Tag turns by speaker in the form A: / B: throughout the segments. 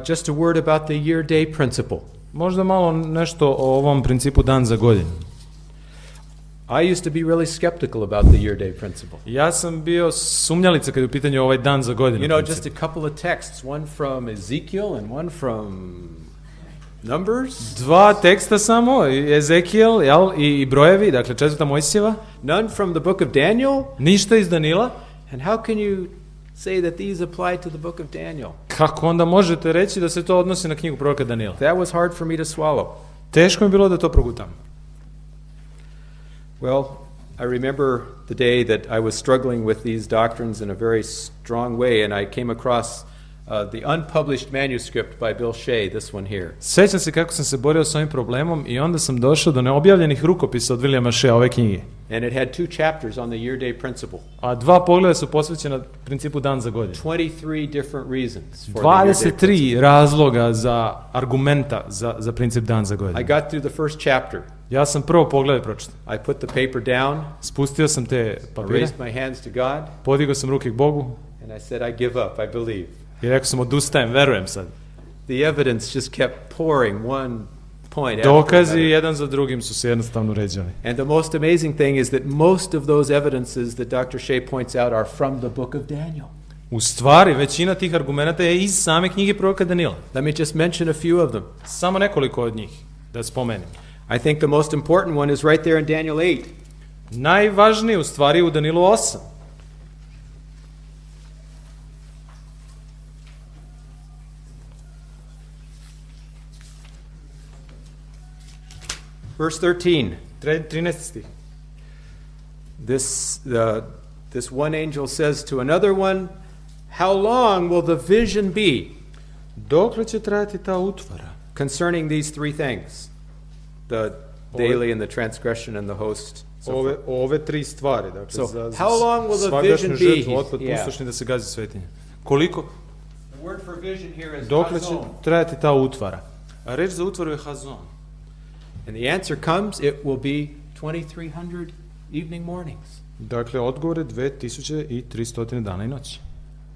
A: Just a word about the year-day principle.
B: Možda malo nešto o ovom principu dan za godinu.
A: I used to be really skeptical about the year-day principle.
B: Ja sam bio sumnjalica kad je u pitanju ovaj dan za godinu.
A: You know, just a couple of texts, one from Ezekiel and one from Numbers.
B: Dva teksta samo, Jezekilj, i brojevi, dakle 4. Mojsijeva.
A: None from the book of Daniel.
B: Ništa iz Danila.
A: And how can you say that these apply to the book of Daniel?
B: Kako onda možete reći da se to odnosi na knjigu proroka Danila?
A: That was hard for me to swallow.
B: Teško mi je bilo da to progutam.
A: Well, I remember the day that I was struggling with these doctrines in a very strong way, and I came across the unpublished manuscript by Bill Shea, this one here.
B: Sećam se kako sam se borio s ovim problemom i onda sam došao do neobjavljenih rukopisa od Williama Shea ove knjige.
A: And it had 2 chapters on the year-day principle.
B: A 2 pogleda su posvećena principu dan za godinu.
A: 23 different reasons for the year-day principle.
B: 23 razloga za argumenta za princip dan za godinu.
A: I got through the first chapter.
B: Ja sam prvo pogled pročitao.
A: I put the paper down.
B: Spustio sam te
A: I
B: papire.
A: raised my hands to God.
B: Podigao sam ruke k Bogu.
A: And I said, I give up, I believe.
B: I rekao sam, odustajem, verujem sad.
A: The evidence just kept pouring one point after
B: Dokazi
A: another.
B: jedan za drugim su se jednostavno ređali.
A: And the most amazing thing is that most of those evidences that Dr. Shea points out are from the book of Daniel.
B: U stvari, većina tih argumenata je iz same knjige proroka Danila.
A: Let me just mention a few of them.
B: Samo nekoliko od njih da spomenem.
A: I think the most important one is right there in Daniel 8.
B: Najvažniji u stvari u Danilu 8.
A: Verse 13.
B: 13. stih.
A: This one angel says to another one, how long will the vision be?
B: Dokle će trajati ta utvara?
A: Concerning these 3 things. The daily and the transgression and the host.
B: Ove 3 stvari. Dakle,
A: so, how long will the vision be?
B: Žrtvu, otpad, pustošni, da se gazi svetinje. Koliko?
A: The word for vision here is
B: dokle će
A: hazon.
B: trajati ta utvara? A reč za utvaru je hazon.
A: And the answer comes, it will be 2300 evening mornings.
B: Dakle, odgovor je 2300 dana i noći.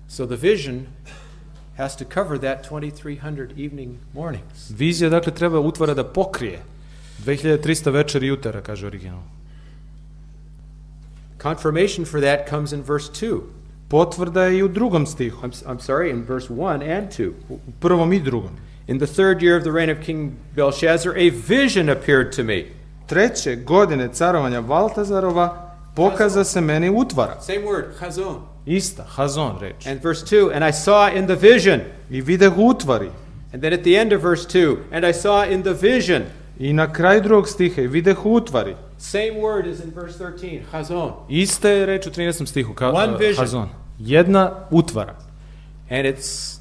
A: So the vision has to cover that 2300 evening mornings.
B: Vizija, dakle, treba utvara da pokrije 2300 večeri i jutara, kaže original.
A: Confirmation for that comes in verse 2.
B: Potvrda je i u 2. stihu.
A: I'm sorry, in verse 1 and 2.
B: U 1. i 2.
A: In the 3rd year of the reign of King Belshazzar, a vision appeared to me.
B: 3. godine carovanja Valtazarova pokaza se meni utvara.
A: Same word, hazon.
B: Ista, hazon reč.
A: And verse 2, and I saw in the vision.
B: I videh utvari.
A: And then at the end of verse 2, and I saw in the vision.
B: I na kraju 2. stiha i videh utvari.
A: Same word as in verse 13, hazon.
B: Ista je reč u 13. stihu,
A: One vision.
B: hazon. Jedna utvara.
A: And it's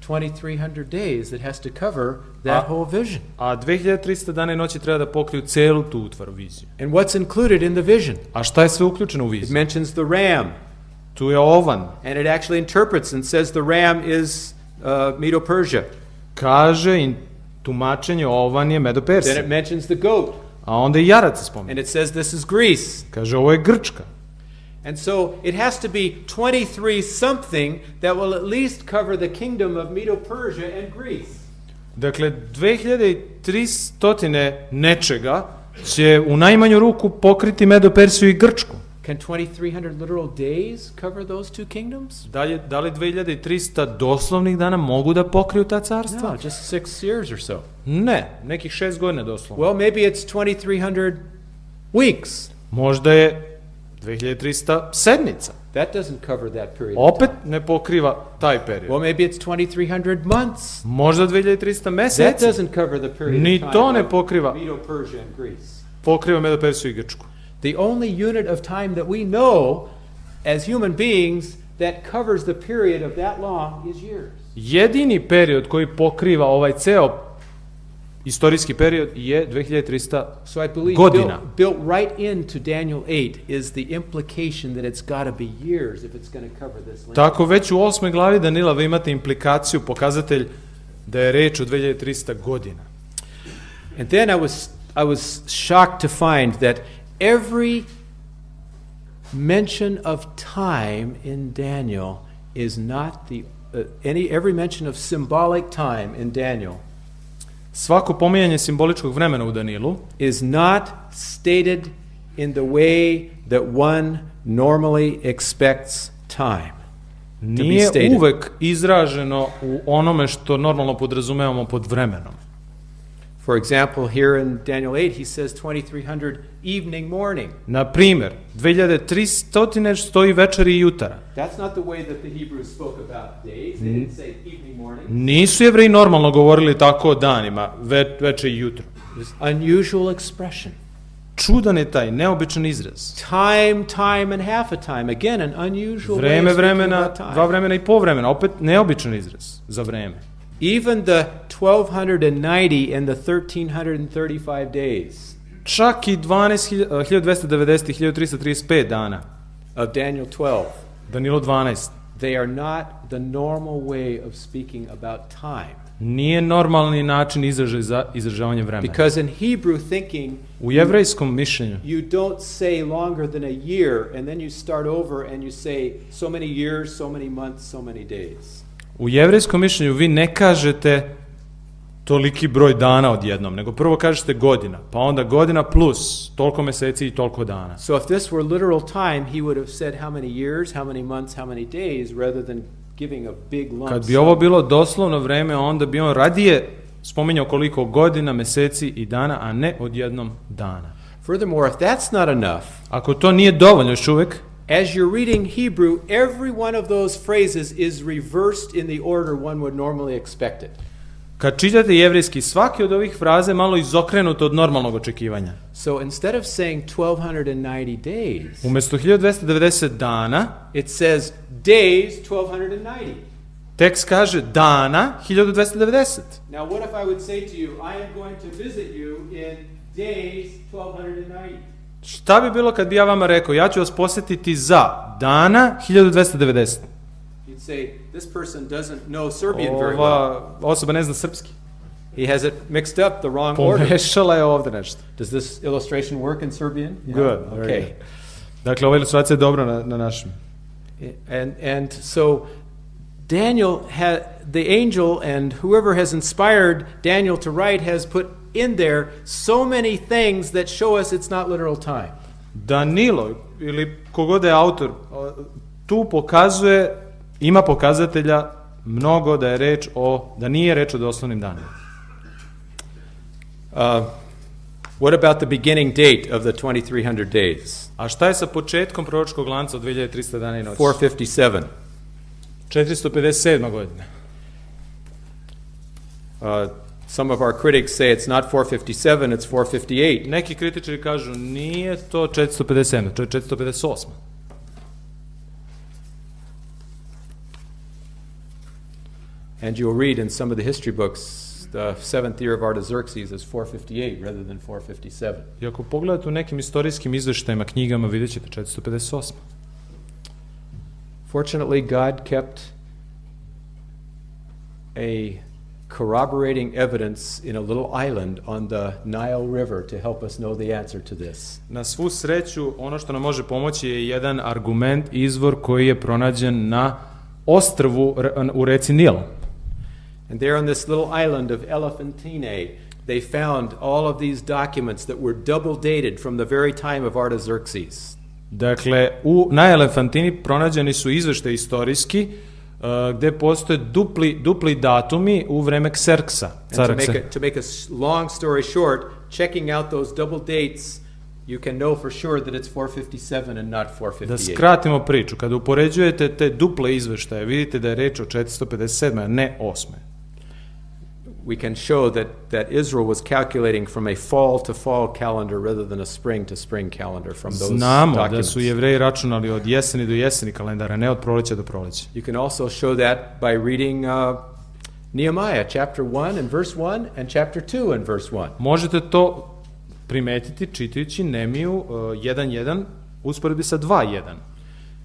A: 2300 days that has to cover that whole vision.
B: A 2300 dana i noći treba da pokriju celu tu utvaru, viziju.
A: And what's included in the vision?
B: A šta je sve uključeno u
A: It
B: viziju?
A: mentions the ram.
B: Tu je ovan.
A: And it actually interprets and says the ram is Medo-Persia.
B: Kaže i tumačenje ovan je
A: Then
B: Medo-Persija.
A: it mentions the goat.
B: A onda i jarac se spomene.
A: And it says this is Greece.
B: Kaže ovo je Grčka.
A: And so it has to be 23 something that will at least cover the kingdom of Medo-Persia and Greece.
B: Dakle, 2300 nečega će u najmanju ruku pokriti Medo-Persiju i Grčku.
A: Can 2300 literal days cover those 2 kingdoms?
B: Da li 2300 doslovnih dana mogu da pokriju ta carstva?
A: No, just 6 years or so.
B: Ne, nekih 6 godina doslovno.
A: Well, maybe it's 2300 weeks.
B: Možda je 2300 sedmica.
A: That doesn't cover that period. Of
B: Opet
A: time.
B: ne pokriva taj period.
A: Well, maybe it's 2300 months.
B: Možda 2300
A: That
B: meseci.
A: doesn't cover the period
B: Ni
A: of time
B: to ne
A: of
B: pokriva.
A: Medo-Persia and Greece.
B: Pokriva Medo-Persiju i Grčku.
A: The only unit of time that we know as human beings that covers the period of that long is years.
B: Jedini period koji pokriva ovaj ceo istorijski period je 2300
A: So I believe
B: godina.
A: built right into Daniel 8 is the implication that it's got to be years if it's going to cover this length.
B: Tako već u 8. glavi Danila vi imate implikaciju, pokazatelj da je reč o 2300 godina.
A: And then I was shocked to find that every mention of time in Daniel is not every mention of symbolic time in Daniel
B: Svako pominjanje simboličkog vremena u Danilu
A: is not stated in the way that one normally expects time.
B: nije uvek izraženo u onome što normalno podrazumevamo pod vremenom.
A: For example, here in Daniel 8, he says 2300 evening morning.
B: Na primjer, 2300 stoji večer i jutara.
A: That's not the way that the Hebrews spoke about days. They didn't say evening morning.
B: Nisu Jevreji normalno govorili tako o danima, večer i jutro.
A: It's unusual expression.
B: Čudan je taj neobičan izraz.
A: Time and half a time. Again, an unusual way of speaking
B: Vremena,
A: about time.
B: dva vremena i pol vremena, opet neobičan izraz za vreme.
A: Even the 1290 and the 1335 days
B: Čak i 1290 i 1335 dana.
A: of Daniel 12,
B: Danilo 12.
A: they are not the normal way of speaking about time.
B: Nije normalni način izražaja za izražavanje vremena.
A: Because in Hebrew thinking,
B: U jevrejskom mišljenju
A: you don't say longer than a year, and then you start over and you say so many years, so many months, so many days.
B: U jevrejskom mišljenju vi ne kažete toliki broj dana odjednom, nego prvo kažete godina, pa onda godina plus toliko meseci i toliko dana.
A: So if this were literal time, he would have said how many years, how many months, how many days, rather than giving a big lump
B: Kad bi
A: sum.
B: ovo bilo doslovno vreme, onda bi on radije spominjao koliko godina, meseci i dana, a ne odjednom dana.
A: Furthermore, if that's not enough,
B: Ako to nije dovoljno još uvek,
A: as you're reading Hebrew, every one of those phrases is reversed in the order one would normally expect it.
B: kad čitate jevrejski, svaki od ovih fraze malo izokrenut od normalnog očekivanja.
A: So instead of saying 1290 days,
B: Umesto 1290 dana,
A: it says days 1290.
B: tekst kaže dana 1290.
A: Now what if I would say to you, I am going to visit you in days 1290?
B: Šta bi bilo kad bi ja vama rekao, ja ću vas posjetiti za dana 1290?
A: You'd say, this person doesn't know Serbian very well.
B: Ova osoba ne zna srpski.
A: He has it mixed up the wrong order.
B: Pomešala je ovdje nešto.
A: Does this illustration work in Serbian? Yeah?
B: Good.
A: Okay.
B: Dakle, ova ilustracija je dobra na našem.
A: And so Daniel had the angel and whoever has inspired Daniel to write has put in there so many things that show us it's not literal time.
B: Danilo, ili kogod je autor, tu pokazuje, ima pokazatelja mnogo da nije reč o doslovnim danima.
A: What about the beginning date of the 2300 days?
B: A šta je sa početkom proročkog lanca od 2300 dana i noći?
A: 457.
B: 457. godina.
A: Some of our critics say it's not 457, it's 458.
B: Neki kritičari kažu nije to 457, to je 458.
A: And you'll read in some of the history books, the seventh year of Artaxerxes is 458 rather than 457.
B: I ako pogledate u nekim istorijskim izveštajima, knjigama, vidjet ćete 458.
A: Fortunately, God kept a corroborating evidence in a little island on the Nile River to help us know the answer to this.
B: Na svu sreću, ono što nam može pomoći je jedan argument, izvor koji je pronađen na ostrvu u reci Nil.
A: And there on this little island of Elephantine, they found all of these documents that were double dated from the very time of Artaxerxes.
B: Dakle, na Elefantini pronađeni su izveštaji istorijski gde postoje dupli datumi u vreme Kserksa.
A: To make a long story short, checking out those double dates, you can know for sure that it's 457 and not 458.
B: Da skratimo priču, kada upoređujete te duple izveštaje, vidite da je reč o 457, a ne 8.
A: We can show that Israel was calculating from a fall to fall calendar rather than a spring to spring calendar from those documents.
B: Znamo da su Jevreji računali od jeseni do jeseni kalendara, ne od proleća do proleća.
A: You can also show that by reading Nehemiah chapter 1 and verse 1 and chapter 2 and verse 1.
B: Možete to primetiti čitajući Nehemiju 1.1 usporedbi sa 2.1.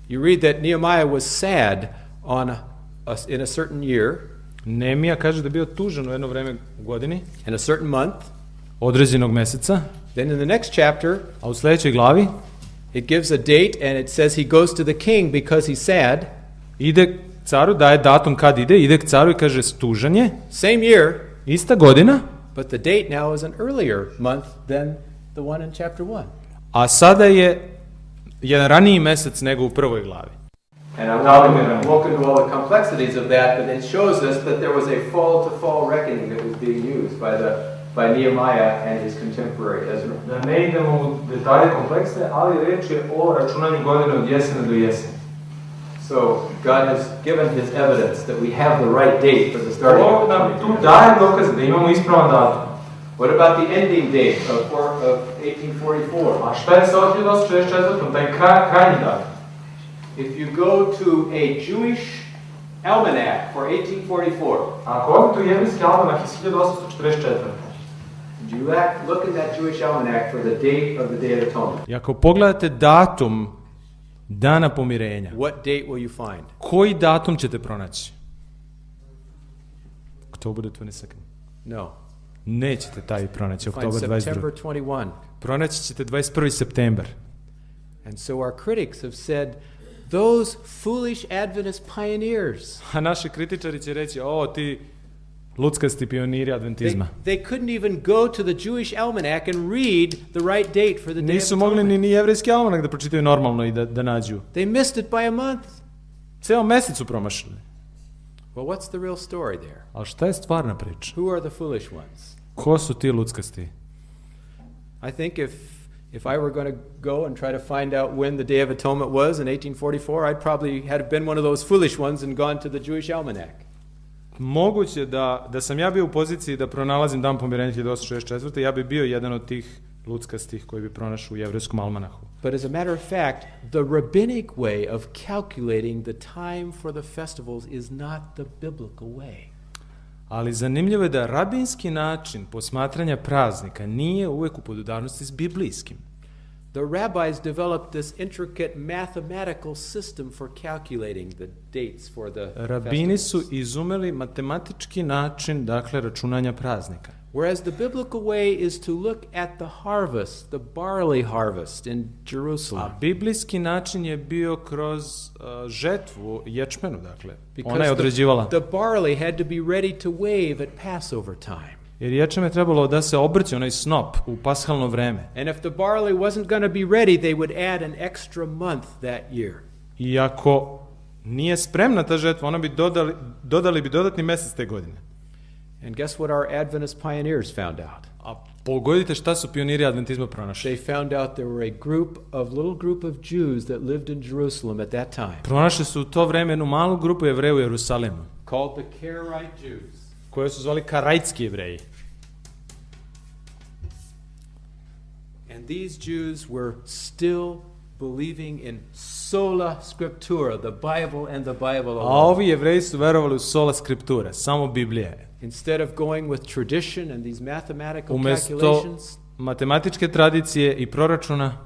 A: You read that Nehemiah was sad in a certain year.
B: Nehemija kaže da je bio tužan u jedno vreme u godini.
A: In a certain month.
B: Određenog meseca.
A: Then in the next chapter,
B: a u sljedećoj glavi,
A: it gives a date and it says he goes to the king because he's sad.
B: Ide caru, daje datum kad ide k caru i kaže stužan je,
A: Same year,
B: ista godina,
A: but the date now is an earlier month than the one in chapter 1.
B: a sada je jedan raniji mesec nego u prvoj glavi.
A: And I won't go into all the complexities of that, but it shows us that there was a fall-to-fall reckoning that was being used by Nehemiah and his contemporary Ezra.
B: Da ne idemo u detalje kompleksne, ali reč je o računanju godine od jesene do jeseni.
A: So God has given his evidence that we have the right date for the starting of the
B: nam tu daje dokaz da imamo ispravan datum.
A: What about the ending date of 1844?
B: A šta je sa 1844, taj krajnji datum?
A: If you go to a Jewish almanac for 1844,
B: ako odete u jevrijski almanak iz 1844,
A: you look at that Jewish almanac for the date of the Day of Atonement.
B: i ako pogledate datum dana pomirenja,
A: What date will you find?
B: koji datum ćete pronaći? October 22nd.
A: No.
B: Nećete taj pronaći,
A: Find
B: oktobar
A: September
B: 22.
A: 21.
B: Pronaći ćete 21. septembar.
A: And so our critics have said, those foolish Adventist pioneers,
B: A naši kritičari će reći, ti luckasti pioniri adventizma.
A: they couldn't even go to the Jewish almanac and read the right date for the Day of
B: Nisu mogli
A: Atonement.
B: ni jevrijski almanak da pročitaju normalno i da nađu.
A: They missed it by a month.
B: Ceo mesec su promašili.
A: Well, what's the real story there?
B: Ali šta je stvarna priča?
A: Who are the foolish ones?
B: Ko su ti luckasti?
A: I think if I were going to go and try to find out when the Day of Atonement was in 1844, I'd probably have been one of those foolish ones and gone to the Jewish almanac.
B: Moguće da sam ja bio u poziciji da pronalazim dan pomirenja 1864. Ja bi bio jedan od tih luckastih koji bi pronašao u jevrijskom almanahu.
A: But as a matter of fact, the rabbinic way of calculating the time for the festivals is not the biblical way.
B: Ali zanimljivo je da rabinski način posmatranja praznika nije uvek u podudarnosti s biblijskim.
A: The rabbis developed this intricate mathematical system for calculating the dates for the
B: Rabini su
A: festivals.
B: izumeli matematički način, dakle, računanja praznika.
A: Whereas the biblical way is to look at the harvest, the barley harvest in Jerusalem.
B: A biblijski način je bio kroz žetvu ječmenu, dakle.
A: Because
B: Ona je određivala.
A: the barley had to be ready to wave at Passover time.
B: Jer ječam je trebalo da se obrće onaj snop u pashalno vreme.
A: And if the barley wasn't going to be ready, they would add an extra month that year.
B: I ako nije spremna ta žetva, ona bi dodali bi dodatni mesec te godine.
A: And guess what our Adventist pioneers found out?
B: A pogodite šta su pioniri adventizma pronašli.
A: They found out there were a little group of Jews that lived in Jerusalem at that time.
B: Pronašli su u to vreme jednu malu grupu Jevreja u Jerusalimu,
A: Called the Karaite Jews.
B: koje su zvali Karajtski Jevreji.
A: And these Jews were still believing in sola scriptura, the Bible and the Bible
B: A
A: alone.
B: ovi Jevreji su verovali u sola scriptura, samo Biblija.
A: Instead of going with tradition and these mathematical
B: Umesto
A: calculations,
B: matematičke tradicije i proračuna,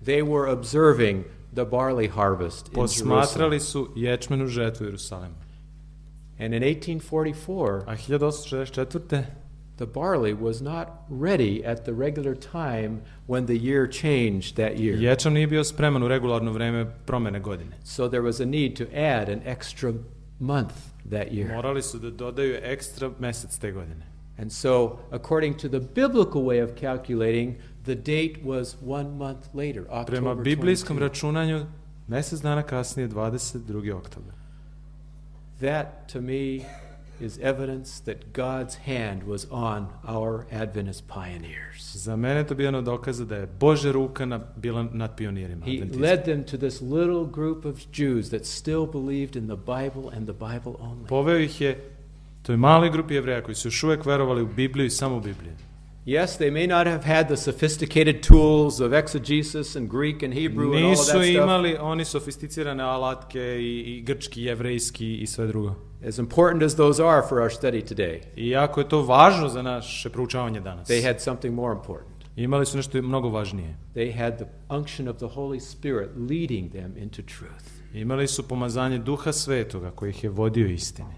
A: they were observing the barley harvest in Jerusalem.
B: posmatrali su ječmenu žetvu u Jerusalimu.
A: And in 1844,
B: A 1864.
A: the barley was not ready at the regular time when the year changed that year.
B: Ječam nije bio spreman u regularno vreme promene godine.
A: So there was a need to add an extra month that year.
B: Morali su da dodaju ekstra mesec te godine.
A: And so, according to the biblical way of calculating, the date was 1 month later, October
B: Prema biblijskom
A: 22.
B: računanju, mesec dana kasnije, 22. oktober.
A: That, to me, is evidence that God's hand was on our Adventist pioneers.
B: Za mene to bio dokaza da je Božja ruka bila nad pionirima
A: He
B: adventizma.
A: led them to this little group of Jews that still believed in the Bible and the Bible only.
B: Poveo ih je toj maloj grupi Jevreja koji su još uvek verovali u Bibliju i samo u Bibliju.
A: Yes, they may not have had the sophisticated tools of exegesis and Greek and Hebrew and all of that
B: Nisu
A: stuff.
B: imali oni sofisticirane alatke i grčki, jevrejski i sve drugo.
A: As important as those are for our study today,
B: Iako je to važno za naše proučavanje danas,
A: they had something more important.
B: imali su nešto mnogo važnije.
A: They had the unction of the Holy Spirit leading them into truth.
B: Imali su pomazanje Duha Svetoga koji ih je vodio istini.